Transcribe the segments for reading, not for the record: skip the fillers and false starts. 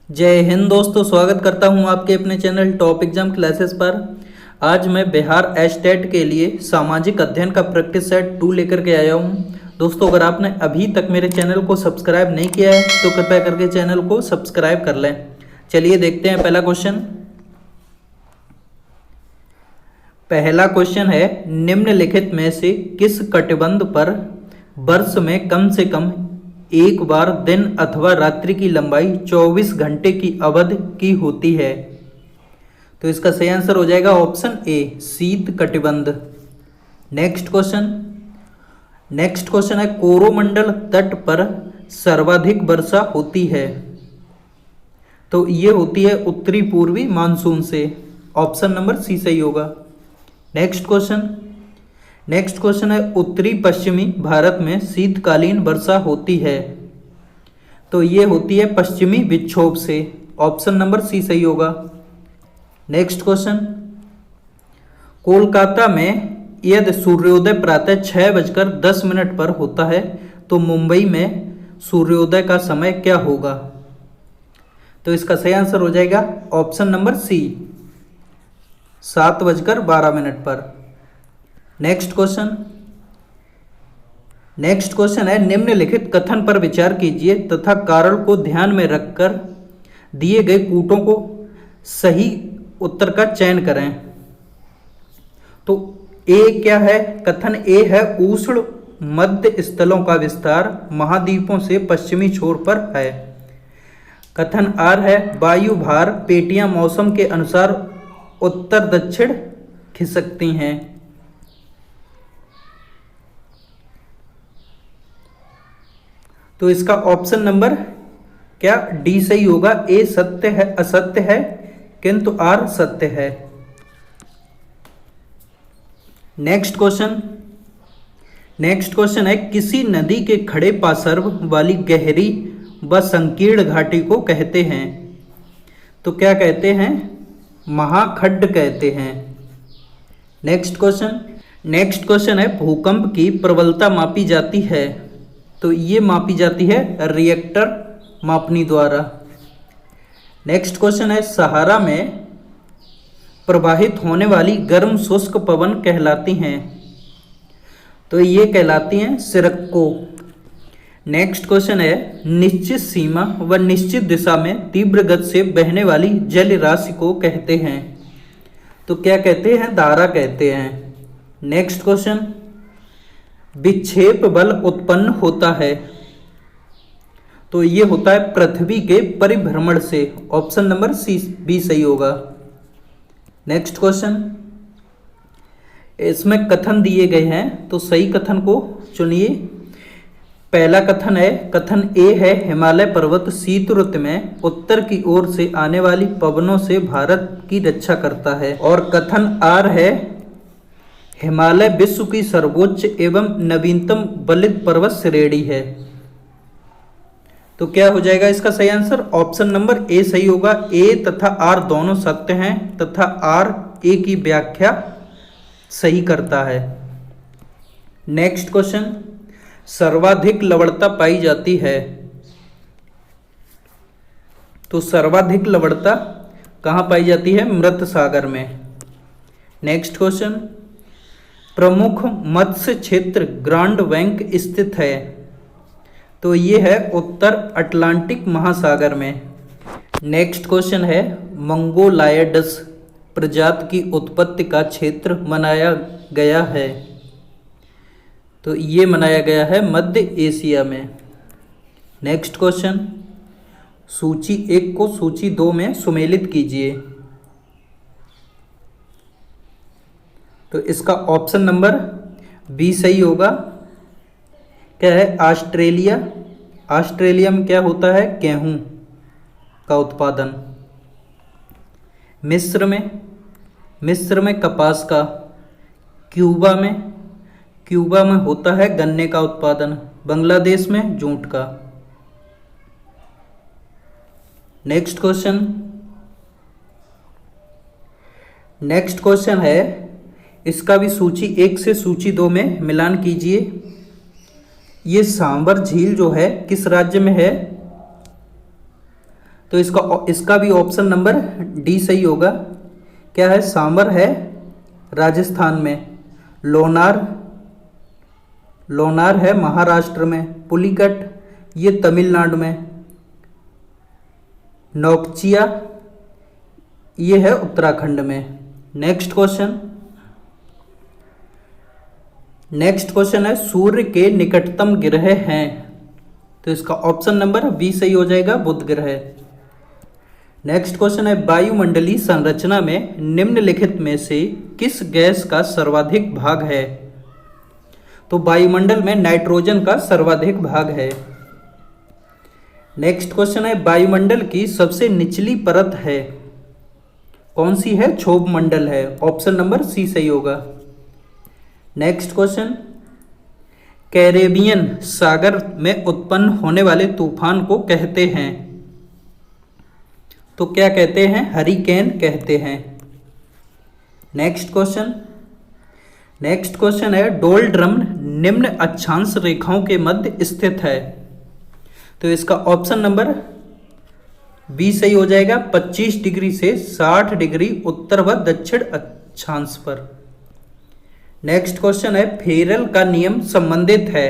जय हिंद दोस्तों, स्वागत करता हूं आपके अपने चैनल टॉप एग्जाम क्लासेस पर। आज मैं बिहार एस्टेट के लिए सामाजिक अध्ययन का प्रैक्टिस सेट 2 लेकर के आया हूं। दोस्तों, अगर आपने अभी तक मेरे चैनल को सब्सक्राइब नहीं किया है तो कृपया करके चैनल को सब्सक्राइब कर लें। चलिए देखते हैं पहला क्वेश्चन। पहला क्वेश्चन है, निम्नलिखित में से किस कटिबंध पर वर्ष में कम से कम एक बार दिन अथवा रात्रि की लंबाई 24 घंटे की अवधि की होती है? तो इसका सही आंसर हो जाएगा ऑप्शन ए, शीत कटिबंध। नेक्स्ट क्वेश्चन है, कोरोमंडल तट पर सर्वाधिक वर्षा होती है? तो ये होती है उत्तरी पूर्वी मानसून से। ऑप्शन नंबर सी सही होगा। नेक्स्ट क्वेश्चन है, उत्तरी पश्चिमी भारत में शीतकालीन वर्षा होती है? तो ये होती है पश्चिमी विक्षोभ से। ऑप्शन नंबर सी सही होगा। नेक्स्ट क्वेश्चन, कोलकाता में यदि सूर्योदय प्रातः 6:10 पर होता है तो मुंबई में सूर्योदय का समय क्या होगा? तो इसका सही आंसर हो जाएगा ऑप्शन नंबर सी, 7:12 पर। नेक्स्ट क्वेश्चन है, निम्नलिखित कथन पर विचार कीजिए तथा कारण को ध्यान में रखकर दिए गए कूटों को सही उत्तर का चयन करें। तो ए क्या है? कथन ए है, उष्ण मध्य स्थलों का विस्तार महाद्वीपों से पश्चिमी छोर पर है। कथन आर है, वायु भार पेटियां मौसम के अनुसार उत्तर दक्षिण खिसकती हैं। तो इसका ऑप्शन नंबर क्या डी सही होगा। ए सत्य है, असत्य है, किंतु आर सत्य है। नेक्स्ट क्वेश्चन है, किसी नदी के खड़े पार्श्व वाली गहरी व संकीर्ण घाटी को कहते हैं? तो क्या कहते हैं? महाखड्ड कहते हैं। नेक्स्ट क्वेश्चन है, भूकंप की प्रबलता मापी जाती है? तो ये मापी जाती है रिएक्टर मापनी द्वारा। नेक्स्ट क्वेश्चन है, सहारा में प्रवाहित होने वाली गर्म शुष्क पवन कहलाती हैं? तो ये कहलाती हैं सिरक्को। नेक्स्ट क्वेश्चन है, निश्चित सीमा व निश्चित दिशा में तीव्र गति से बहने वाली जल राशि को कहते हैं? तो क्या कहते हैं? धारा कहते हैं। नेक्स्ट क्वेश्चन, विक्षेप बल उत्पन्न होता है? तो ये होता है पृथ्वी के परिभ्रमण से। ऑप्शन नंबर सी बी सही होगा। नेक्स्ट क्वेश्चन, इसमें कथन दिए गए हैं तो सही कथन को चुनिए। पहला कथन है, कथन ए है, हिमालय पर्वत शीत ऋतु में उत्तर की ओर से आने वाली पवनों से भारत की रक्षा करता है। और कथन आर है, हिमालय विश्व की सर्वोच्च एवं नवीनतम बलित पर्वत श्रेणी है। तो क्या हो जाएगा इसका सही आंसर? ऑप्शन नंबर ए सही होगा। ए तथा आर दोनों सत्य हैं तथा आर ए की व्याख्या सही करता है। नेक्स्ट क्वेश्चन, सर्वाधिक लवणता पाई जाती है? तो सर्वाधिक लवणता कहाँ पाई जाती है? मृत सागर में। नेक्स्ट क्वेश्चन, प्रमुख मत्स्य क्षेत्र ग्रांड बैंक स्थित है? तो ये है उत्तर अटलांटिक महासागर में। नेक्स्ट क्वेश्चन है, मंगोलायडस प्रजाति की उत्पत्ति का क्षेत्र मनाया गया है? तो ये मनाया गया है मध्य एशिया में। नेक्स्ट क्वेश्चन, सूची 1 को सूची 2 में सुमेलित कीजिए। तो इसका ऑप्शन नंबर बी सही होगा। क्या है? ऑस्ट्रेलिया। ऑस्ट्रेलिया में क्या होता है? गेहूं का उत्पादन। मिस्र में कपास का। क्यूबा में होता है गन्ने का उत्पादन। बांग्लादेश में जूट का। नेक्स्ट क्वेश्चन है, इसका भी सूची 1 से सूची 2 में मिलान कीजिए। ये सांबर झील जो है किस राज्य में है? तो इसका भी ऑप्शन नंबर डी सही होगा। क्या है? सांबर है राजस्थान में, लोनार है महाराष्ट्र में, पुलिकट ये तमिलनाडु में, नौकचिया ये है उत्तराखंड में। नेक्स्ट क्वेश्चन है सूर्य के निकटतम ग्रह हैं, तो इसका ऑप्शन नंबर बी सही हो जाएगा, बुध ग्रह। नेक्स्ट क्वेश्चन है वायुमंडलीय संरचना में निम्नलिखित में से किस गैस का सर्वाधिक भाग है? तो वायुमंडल में नाइट्रोजन का सर्वाधिक भाग है। नेक्स्ट क्वेश्चन है वायुमंडल की सबसे निचली परत है कौन सी है? क्षोभ मंडल है, ऑप्शन नंबर सी सही होगा। नेक्स्ट क्वेश्चन कैरेबियन सागर में उत्पन्न होने वाले तूफान को कहते हैं, तो क्या कहते हैं? हरिकेन कहते हैं। नेक्स्ट क्वेश्चन है डोलड्रम निम्न अक्षांश रेखाओं के मध्य स्थित है, तो इसका ऑप्शन नंबर बी सही हो जाएगा, 25 डिग्री से 60 डिग्री उत्तर व दक्षिण अक्षांश पर। नेक्स्ट क्वेश्चन है फेरल का नियम संबंधित है,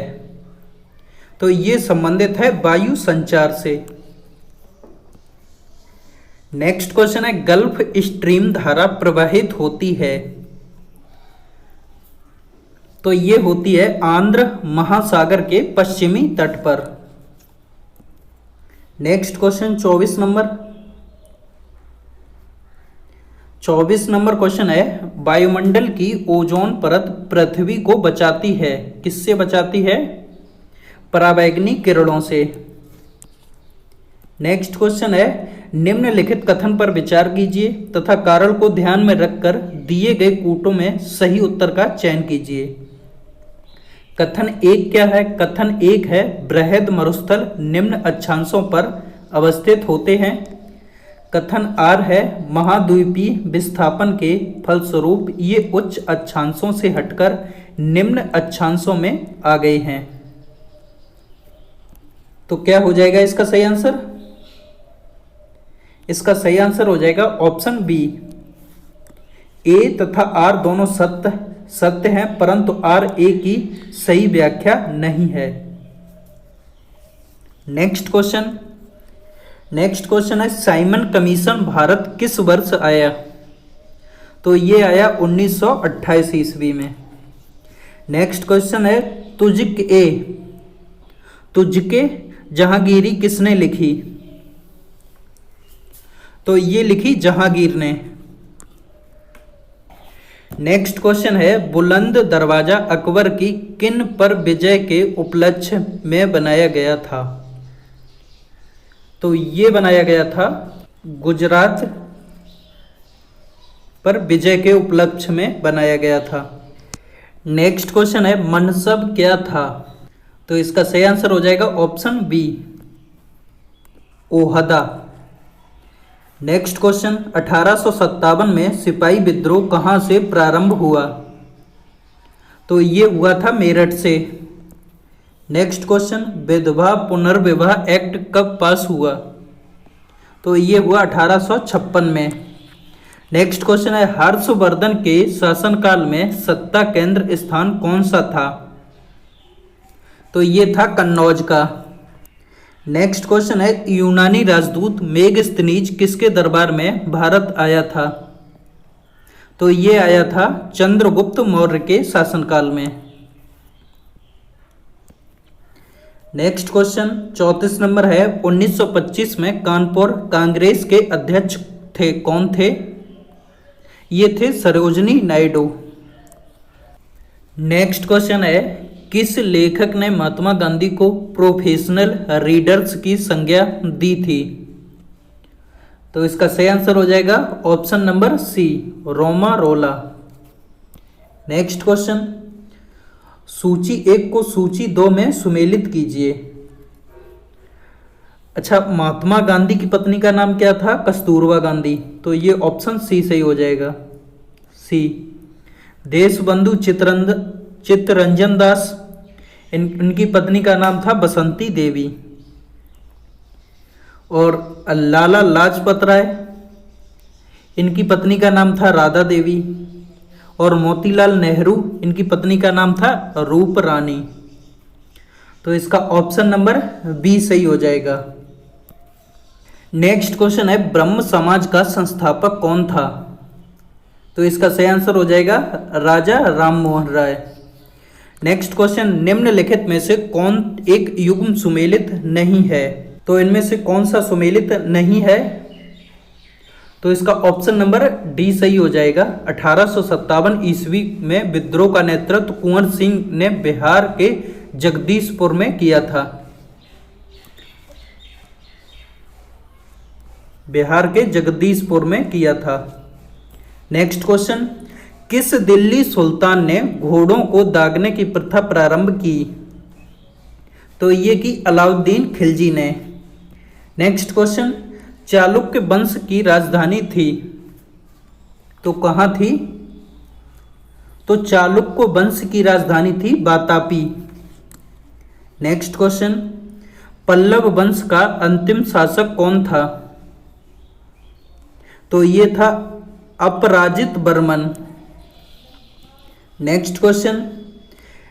तो ये संबंधित है वायु संचार से। नेक्स्ट क्वेश्चन है गल्फ स्ट्रीम धारा प्रवाहित होती है, तो ये होती है आंध्र महासागर के पश्चिमी तट पर। नेक्स्ट क्वेश्चन 24 नंबर क्वेश्चन है वायुमंडल की ओजोन परत पृथ्वी को बचाती है, किससे बचाती है? पराबैंगनी किरणों से। नेक्स्ट क्वेश्चन है निम्नलिखित कथन पर विचार कीजिए तथा कारण को ध्यान में रखकर दिए गए कूटों में सही उत्तर का चयन कीजिए। कथन एक क्या है? कथन एक है बृहद मरुस्थल निम्न अक्षांशों पर अवस्थित होते हैं। कथन आर है महाद्वीपीय विस्थापन के फलस्वरूप ये उच्च अक्षांशों से हटकर निम्न अक्षांशों में आ गए हैं। तो क्या हो जाएगा इसका सही आंसर? इसका सही आंसर हो जाएगा ऑप्शन बी। ए तथा आर दोनों सत्य हैं, परंतु आर ए की सही व्याख्या नहीं है। नेक्स्ट क्वेश्चन है साइमन कमीशन भारत किस वर्ष आया? तो ये आया 1928 ईस्वी में। नेक्स्ट क्वेश्चन है तुझके जहांगीरी किसने लिखी? तो ये लिखी जहांगीर ने। नेक्स्ट क्वेश्चन है बुलंद दरवाजा अकबर की किन पर विजय के उपलक्ष्य में बनाया गया था? तो ये बनाया गया था गुजरात पर विजय के उपलक्ष्य में बनाया गया था। नेक्स्ट क्वेश्चन है मनसब क्या था? तो इसका सही आंसर हो जाएगा ऑप्शन बी ओहदा। नेक्स्ट क्वेश्चन 1857 में सिपाही विद्रोह कहां से प्रारंभ हुआ? तो ये हुआ था मेरठ से। नेक्स्ट क्वेश्चन विधवा पुनर्विवाह एक्ट कब पास हुआ? तो ये हुआ 1856 में। नेक्स्ट क्वेश्चन है हर्षवर्धन के शासनकाल में सत्ता केंद्र स्थान कौन सा था? तो ये था कन्नौज का। नेक्स्ट क्वेश्चन है यूनानी राजदूत मेगस्थनीज किसके दरबार में भारत आया था? तो ये आया था चंद्रगुप्त मौर्य के शासनकाल में। नेक्स्ट क्वेश्चन 34 नंबर है 1925 में कानपुर कांग्रेस के अध्यक्ष कौन थे? ये थे सरोजनी नायडू। नेक्स्ट क्वेश्चन है किस लेखक ने महात्मा गांधी को प्रोफेशनल रीडर्स की संज्ञा दी थी? तो इसका सही आंसर हो जाएगा ऑप्शन नंबर सी रोमा रोला। नेक्स्ट क्वेश्चन सूची 1 को सूची 2 में सुमेलित कीजिए। अच्छा, महात्मा गांधी की पत्नी का नाम क्या था? कस्तूरबा गांधी। तो ये ऑप्शन सी सही हो जाएगा, सी। देशबंधु चित्तरंजन दास, इनकी पत्नी का नाम था बसंती देवी। और लाला लाजपत राय, इनकी पत्नी का नाम था राधा देवी। और मोतीलाल नेहरू, इनकी पत्नी का नाम था रूप रानी। तो इसका ऑप्शन नंबर बी सही हो जाएगा। नेक्स्ट क्वेश्चन है, ब्रह्म समाज का संस्थापक कौन था? तो इसका सही आंसर हो जाएगा राजा राम मोहन राय। नेक्स्ट क्वेश्चन, निम्नलिखित में से कौन एक युग्म सुमेलित नहीं है? तो इनमें से कौन सा सुमेलित नहीं है? तो इसका ऑप्शन नंबर डी सही हो जाएगा। 1857 ईस्वी में विद्रोह का नेतृत्व कुंवर सिंह ने बिहार के जगदीशपुर में किया था। बिहार के जगदीशपुर में किया था। नेक्स्ट क्वेश्चन, किस दिल्ली सुल्तान ने घोड़ों को दागने की प्रथा प्रारंभ की? तो ये की अलाउद्दीन खिलजी ने। नेक्स्ट क्वेश्चन, चालुक्य वंश की राजधानी थी, तो कहाँ थी? तो चालुक्य वंश की राजधानी थी वातापी। नेक्स्ट क्वेश्चन, पल्लव वंश का अंतिम शासक कौन था? तो ये था अपराजित बर्मन। नेक्स्ट क्वेश्चन,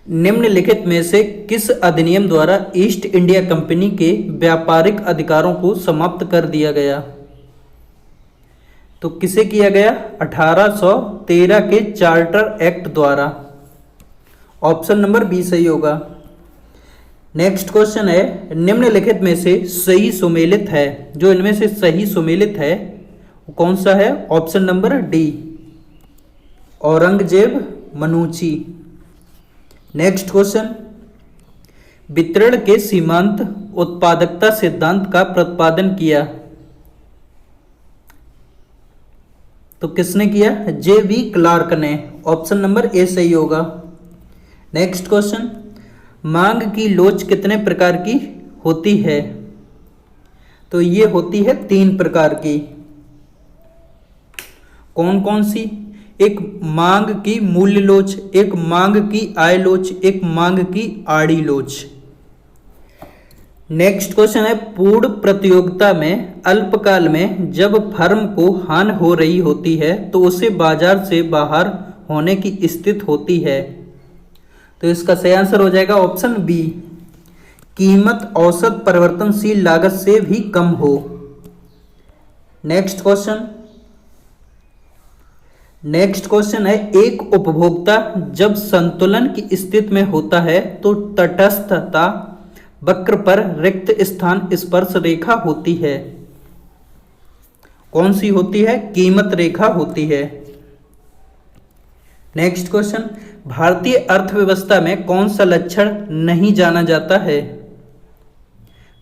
निम्नलिखित में से किस अधिनियम द्वारा ईस्ट इंडिया कंपनी के व्यापारिक अधिकारों को समाप्त कर दिया गया? तो किसे किया गया? 1813 के चार्टर एक्ट द्वारा। ऑप्शन नंबर बी सही होगा। नेक्स्ट क्वेश्चन है, निम्नलिखित में से सही सुमेलित है, जो इनमें से सही सुमेलित है वो कौन सा है? Option number D, Aurangzeb मनुची। Next question, वितरण के सीमांत उत्पादकता सिद्धांत का प्रतिपादन किया, तो किसने किया? जे.वी. क्लार्क ने। ऑप्शन नंबर ए सही होगा। नेक्स्ट क्वेश्चन, मांग की लोच कितने प्रकार की होती है? तो ये होती है 3 प्रकार की। कौन कौन सी? एक मांग की मूल्य लोच, एक मांग की आय लोच, एक मांग की आड़ी लोच। नेक्स्ट क्वेश्चन है, पूर्ण प्रतियोगिता में अल्पकाल में जब फर्म को हानि हो रही होती है तो उसे बाजार से बाहर होने की स्थिति होती है। तो इसका सही आंसर हो जाएगा ऑप्शन बी, कीमत औसत परिवर्तनशील लागत से भी कम हो। नेक्स्ट क्वेश्चन है, एक उपभोक्ता जब संतुलन की स्थिति में होता है तो तटस्थता वक्र पर रिक्त स्थान स्पर्श रेखा होती है। कौन सी होती है? कीमत रेखा होती है। नेक्स्ट क्वेश्चन, भारतीय अर्थव्यवस्था में कौन सा लक्षण नहीं जाना जाता है?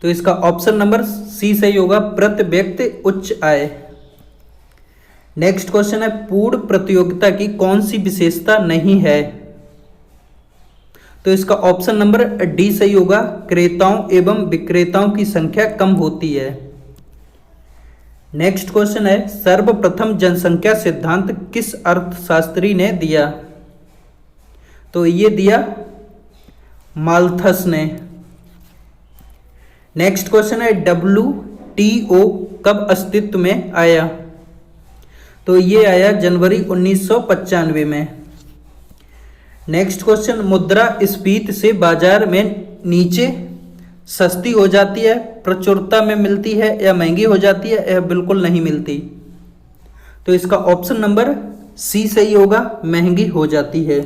तो इसका ऑप्शन नंबर सी सही होगा, प्रति व्यक्ति उच्च आय। नेक्स्ट क्वेश्चन है, पूर्ण प्रतियोगिता की कौन सी विशेषता नहीं है? तो इसका ऑप्शन नंबर डी सही होगा, क्रेताओं एवं विक्रेताओं की संख्या कम होती है। नेक्स्ट क्वेश्चन है, सर्वप्रथम जनसंख्या सिद्धांत किस अर्थशास्त्री ने दिया? तो ये दिया माल्थस ने। नेक्स्ट क्वेश्चन है, WTO कब अस्तित्व में आया? तो ये आया जनवरी 1995 में। नेक्स्ट क्वेश्चन, मुद्रास्फीति से बाजार में नीचे सस्ती हो जाती है, प्रचुरता में मिलती है, या महंगी हो जाती है, या बिल्कुल नहीं मिलती? तो इसका ऑप्शन नंबर सी सही होगा, महंगी हो जाती है।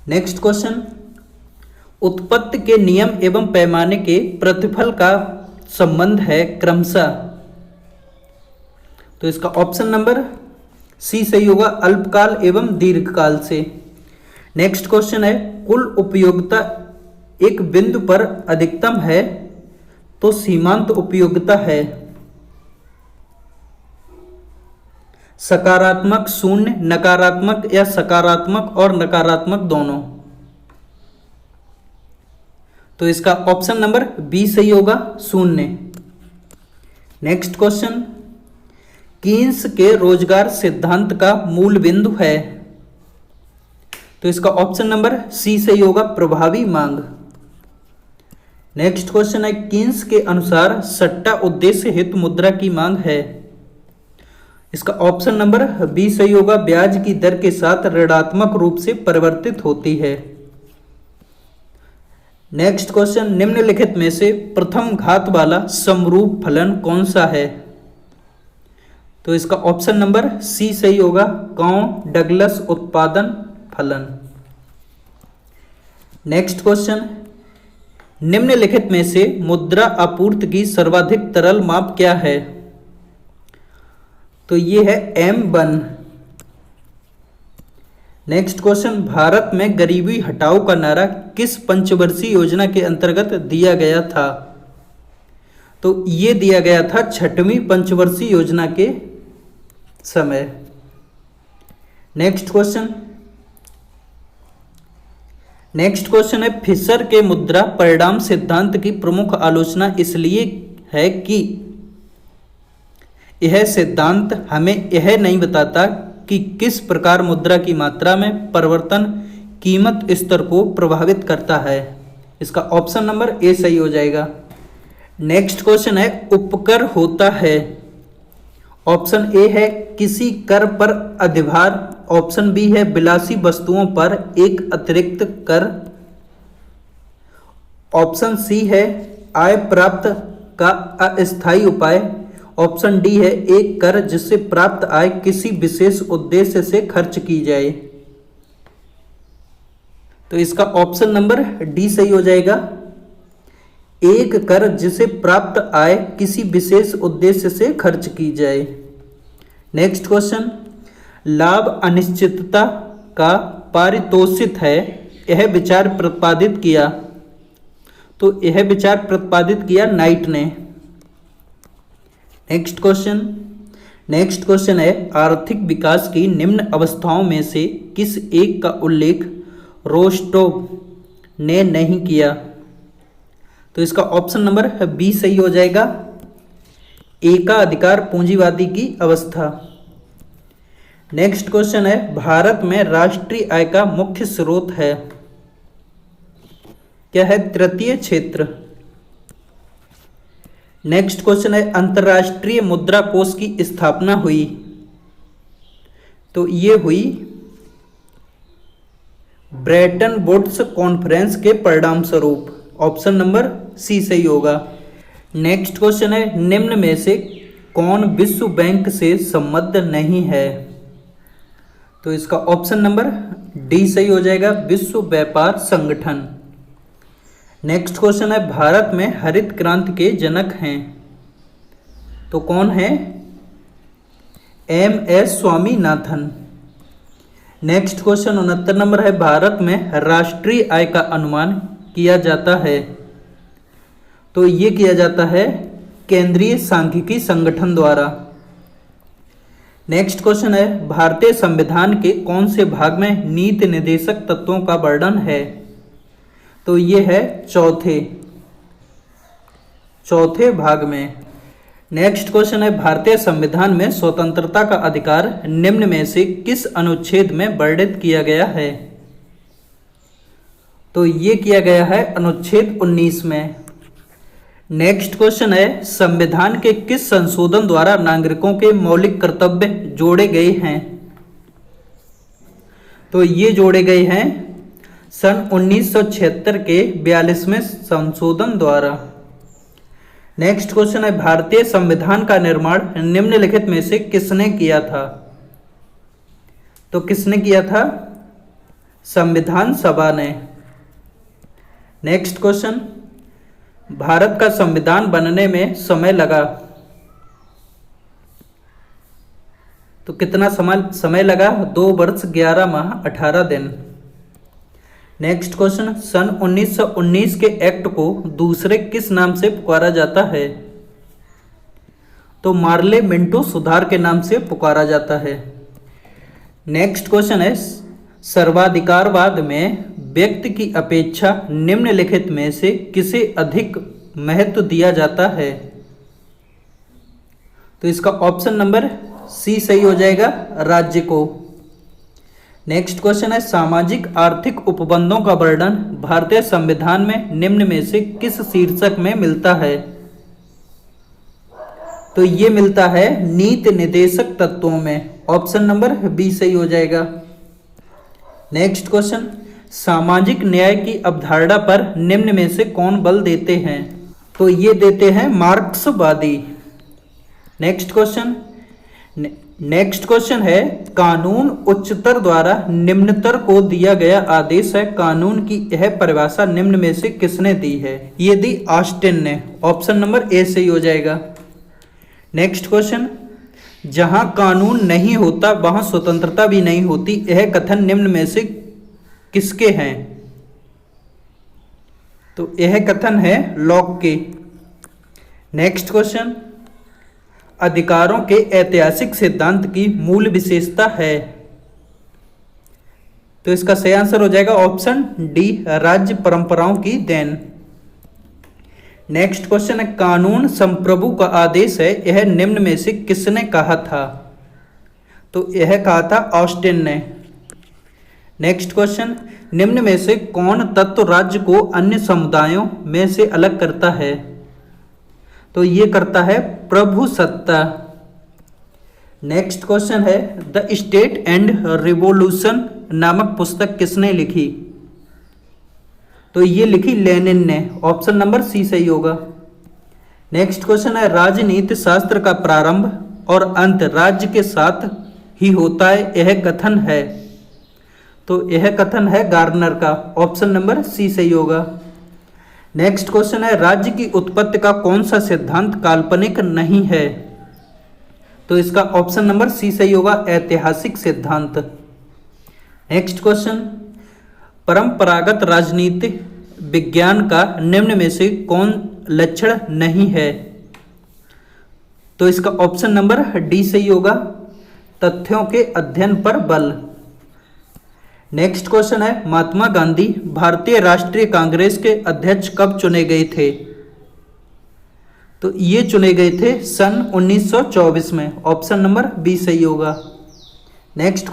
नेक्स्ट क्वेश्चन, उत्पत्ति के नियम एवं पैमाने के प्रतिफल का संबंध है क्रमशः? तो इसका ऑप्शन नंबर सी सही होगा, अल्पकाल एवं दीर्घकाल से। नेक्स्ट क्वेश्चन है, कुल उपयोगिता एक बिंदु पर अधिकतम है तो सीमांत उपयोगिता है सकारात्मक, शून्य, नकारात्मक, या सकारात्मक और नकारात्मक दोनों? तो इसका ऑप्शन नंबर बी सही होगा, शून्य। नेक्स्ट क्वेश्चन, कीन्स के रोजगार सिद्धांत का मूल बिंदु है? तो इसका ऑप्शन नंबर सी सही होगा, प्रभावी मांग। नेक्स्ट क्वेश्चन है कीन्स के अनुसार सट्टा उद्देश्य हेतु मुद्रा की मांग है। इसका ऑप्शन नंबर बी सही होगा, ब्याज की दर के साथ ऋणात्मक रूप से परिवर्तित होती है। नेक्स्ट क्वेश्चन निम्नलिखित में से प्रथम घात वाला समरूप फलन कौन सा है? तो इसका ऑप्शन नंबर सी सही होगा, कॉन डगलस उत्पादन फलन। नेक्स्ट क्वेश्चन निम्नलिखित में से मुद्रा आपूर्ति की सर्वाधिक तरल माप क्या है? तो ये है M1। नेक्स्ट क्वेश्चन भारत में गरीबी हटाओ का नारा किस पंचवर्षीय योजना के अंतर्गत दिया गया था? तो ये दिया गया था 6वीं पंचवर्षीय योजना के समय। नेक्स्ट क्वेश्चन है फिशर के मुद्रा परिणाम सिद्धांत की प्रमुख आलोचना इसलिए है कि यह सिद्धांत हमें यह नहीं बताता कि किस प्रकार मुद्रा की मात्रा में परिवर्तन कीमत स्तर को प्रभावित करता है। इसका ऑप्शन नंबर ए सही हो जाएगा। नेक्स्ट क्वेश्चन है उपकर होता है। ऑप्शन ए है किसी कर पर अधिभार, ऑप्शन बी है विलासी वस्तुओं पर एक अतिरिक्त कर, ऑप्शन सी है आय प्राप्त का अस्थायी उपाय, ऑप्शन डी है एक कर जिससे प्राप्त आय किसी विशेष उद्देश्य से खर्च की जाए। तो इसका ऑप्शन नंबर डी सही हो जाएगा, एक कर जिसे प्राप्त आय किसी विशेष उद्देश्य से खर्च की जाए। नेक्स्ट क्वेश्चन लाभ अनिश्चितता का पारितोषिक है, यह विचार प्रतिपादित किया। तो यह विचार प्रतिपादित किया नाइट ने। नेक्स्ट क्वेश्चन है आर्थिक विकास की निम्न अवस्थाओं में से किस एक का उल्लेख रोस्टोव ने नहीं किया? तो इसका ऑप्शन नंबर बी सही हो जाएगा, एकाधिकार पूंजीवादी की अवस्था। नेक्स्ट क्वेश्चन है भारत में राष्ट्रीय आय का मुख्य स्रोत है, क्या है? तृतीय क्षेत्र। नेक्स्ट क्वेश्चन है अंतर्राष्ट्रीय मुद्रा कोष की स्थापना हुई। तो ये हुई ब्रेटन वुड्स कॉन्फ्रेंस के परिणाम स्वरूप, ऑप्शन नंबर सी सही होगा। नेक्स्ट क्वेश्चन है निम्न में से कौन विश्व बैंक से संबद्ध नहीं है? तो इसका ऑप्शन नंबर डी सही हो जाएगा, विश्व व्यापार संगठन। नेक्स्ट क्वेश्चन है भारत में हरित क्रांति के जनक हैं, तो कौन है? M.S. Swaminathan. Next question 69 number है भारत में राष्ट्रीय आय का अनुमान किया जाता है, तो ये किया जाता है केंद्रीय सांख्यिकी संगठन द्वारा। नेक्स्ट क्वेश्चन है भारतीय संविधान के कौन से भाग में नीति निर्देशक तत्वों का वर्णन है? तो ये है चौथे भाग में। नेक्स्ट क्वेश्चन है भारतीय संविधान में स्वतंत्रता का अधिकार निम्न में से किस अनुच्छेद में वर्णित किया गया है? तो ये किया गया है अनुच्छेद 19 में। नेक्स्ट क्वेश्चन है संविधान के किस संशोधन द्वारा नागरिकों के मौलिक कर्तव्य जोड़े गए हैं? तो ये जोड़े गए हैं सन 1976 के 42वें संशोधन द्वारा। नेक्स्ट क्वेश्चन है भारतीय संविधान का निर्माण निम्नलिखित में से किसने किया था? तो किसने किया था? संविधान सभा ने। नेक्स्ट क्वेश्चन भारत का संविधान बनने में समय लगा, तो कितना समय लगा? 2 वर्ष 11 माह 18 दिन। नेक्स्ट क्वेश्चन सन 1919 के एक्ट को दूसरे किस नाम से पुकारा जाता है? तो मार्ले मिंटो सुधार के नाम से पुकारा जाता है। नेक्स्ट क्वेश्चन है सर्वाधिकारवाद में व्यक्ति की अपेक्षा निम्नलिखित में से किसे अधिक महत्व दिया जाता है? तो इसका ऑप्शन नंबर सी सही हो जाएगा, राज्य को। नेक्स्ट क्वेश्चन है सामाजिक आर्थिक उपबंधों का वर्णन भारतीय संविधान में निम्न में से किस शीर्षक में मिलता है? तो ये मिलता है नीति निर्देशक तत्वों में। ऑप्शन नंबर बी सही हो जाएगा। नेक्स्ट क्वेश्चन सामाजिक न्याय की अवधारणा पर निम्न में से कौन बल देते हैं? तो ये देते हैं मार्क्सवादी। नेक्स्ट क्वेश्चन है कानून उच्चतर द्वारा निम्नतर को दिया गया आदेश है। कानून की यह परिभाषा निम्न में से किसने दी है? ये दी ऑस्टिन ने। ऑप्शन नंबर ए सही हो जाएगा। नेक्स्ट क्वेश्चन जहां कानून नहीं होता वहां स्वतंत्रता भी नहीं होती, यह कथन निम्न में से किसके हैं? तो यह कथन है लॉक के। नेक्स्ट क्वेश्चन अधिकारों के ऐतिहासिक सिद्धांत की मूल विशेषता है? तो इसका सही आंसर हो जाएगा ऑप्शन डी राज्य परंपराओं की देन। नेक्स्ट क्वेश्चन है कानून संप्रभु का आदेश है, यह निम्न में से किसने कहा था? तो यह कहा था ऑस्टिन ने। नेक्स्ट क्वेश्चन निम्न में से कौन तत्व राज्य को अन्य समुदायों में से अलग करता है? तो ये करता है प्रभुसत्ता। नेक्स्ट क्वेश्चन है द स्टेट एंड रिवॉल्यूशन नामक पुस्तक किसने लिखी? तो ये लिखी लेनिन ने। ऑप्शन नंबर सी सही होगा। नेक्स्ट क्वेश्चन है राजनीति शास्त्र का प्रारंभ और अंत राज्य के साथ ही होता है, यह कथन है? तो यह कथन है गार्नर का। ऑप्शन नंबर सी सही होगा। नेक्स्ट क्वेश्चन है राज्य की उत्पत्ति का कौन सा सिद्धांत काल्पनिक नहीं है? तो इसका ऑप्शन नंबर सी सही होगा ऐतिहासिक सिद्धांत। नेक्स्ट क्वेश्चन परंपरागत राजनीतिक विज्ञान का निम्न में से कौन लक्षण नहीं है? तो इसका ऑप्शन नंबर डी सही होगा तथ्यों के अध्ययन पर बल। नेक्स्ट क्वेश्चन है महात्मा गांधी भारतीय राष्ट्रीय कांग्रेस के अध्यक्ष कब चुने गए थे? तो ये चुने गए थे सन 1924 में। ऑप्शन नंबर बी सही होगा। नेक्स्ट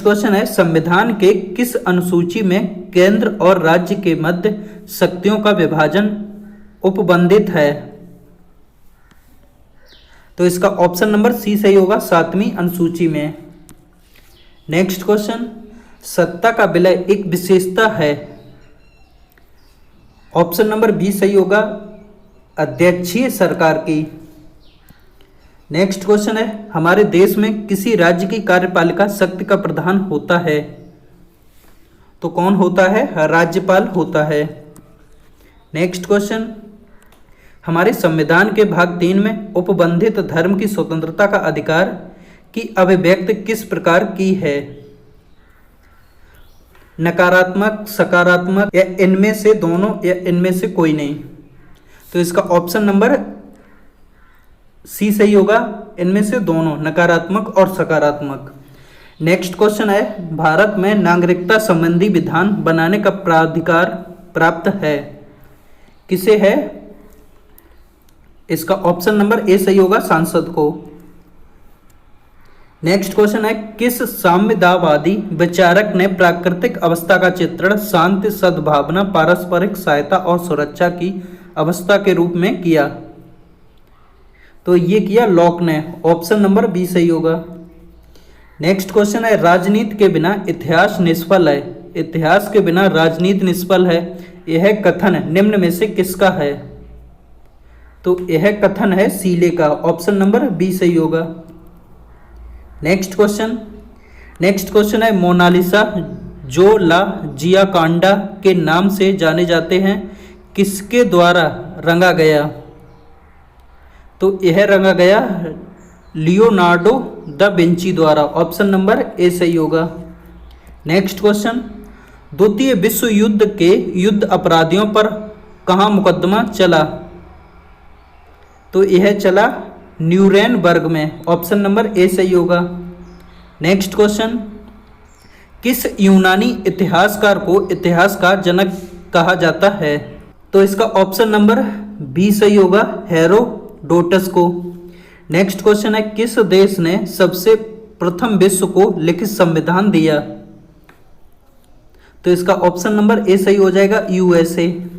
क्वेश्चन है संविधान के किस अनुसूची में केंद्र और राज्य के मध्य शक्तियों का विभाजन उपबंधित है? तो इसका ऑप्शन नंबर सी सही होगा 7वीं अनुसूची में। नेक्स्ट क्वेश्चन सत्ता का विलय एक विशेषता है? ऑप्शन नंबर बी सही होगा अध्यक्षीय सरकार की। नेक्स्ट क्वेश्चन है हमारे देश में किसी राज्य की कार्यपालिका शक्ति का प्रधान होता है? तो कौन होता है? राज्यपाल होता है। नेक्स्ट क्वेश्चन हमारे संविधान के भाग 3 में उपबंधित धर्म की स्वतंत्रता का अधिकार की अभिव्यक्ति किस प्रकार की है? नकारात्मक, सकारात्मक या इनमें से दोनों या इनमें से कोई नहीं? तो इसका ऑप्शन नंबर सी सही होगा इनमें से दोनों, नकारात्मक और सकारात्मक। नेक्स्ट क्वेश्चन है भारत में नागरिकता संबंधी विधान बनाने का प्राधिकार प्राप्त है? किसे है? इसका ऑप्शन नंबर ए सही होगा सांसद को। नेक्स्ट क्वेश्चन है किस साम्यवादी विचारक ने प्राकृतिक अवस्था का चित्रण शांति, सद्भावना, पारस्परिक सहायता और सुरक्षा की अवस्था के रूप में किया? तो ये किया लॉक ने। ऑप्शन नंबर बी सही होगा। नेक्स्ट क्वेश्चन है राजनीति के बिना इतिहास निष्फल है? इतिहास के बिना राजनीति निष्फल है, यह कथन निम्न में से किसका है? तो यह कथन है सीले का। ऑप्शन नंबर बी सही होगा। नेक्स्ट क्वेश्चन है मोनालिसा जो ला जियाकांडा के नाम से जाने जाते हैं किसके द्वारा रंगा गया? तो यह रंगा गया लियोनार्डो दा विंची द्वारा। ऑप्शन नंबर ए सही होगा। नेक्स्ट क्वेश्चन द्वितीय विश्व युद्ध के युद्ध अपराधियों पर कहाँ मुकदमा चला? तो यह चला न्यूरेमबर्ग में। ऑप्शन नंबर ए सही होगा। नेक्स्ट क्वेश्चन किस यूनानी इतिहासकार को इतिहास का जनक कहा जाता है? तो इसका ऑप्शन नंबर बी सही होगा हेरोडोटस को। नेक्स्ट क्वेश्चन है किस देश ने सबसे प्रथम विश्व को लिखित संविधान दिया? तो इसका ऑप्शन नंबर ए सही हो जाएगा, यूएसए।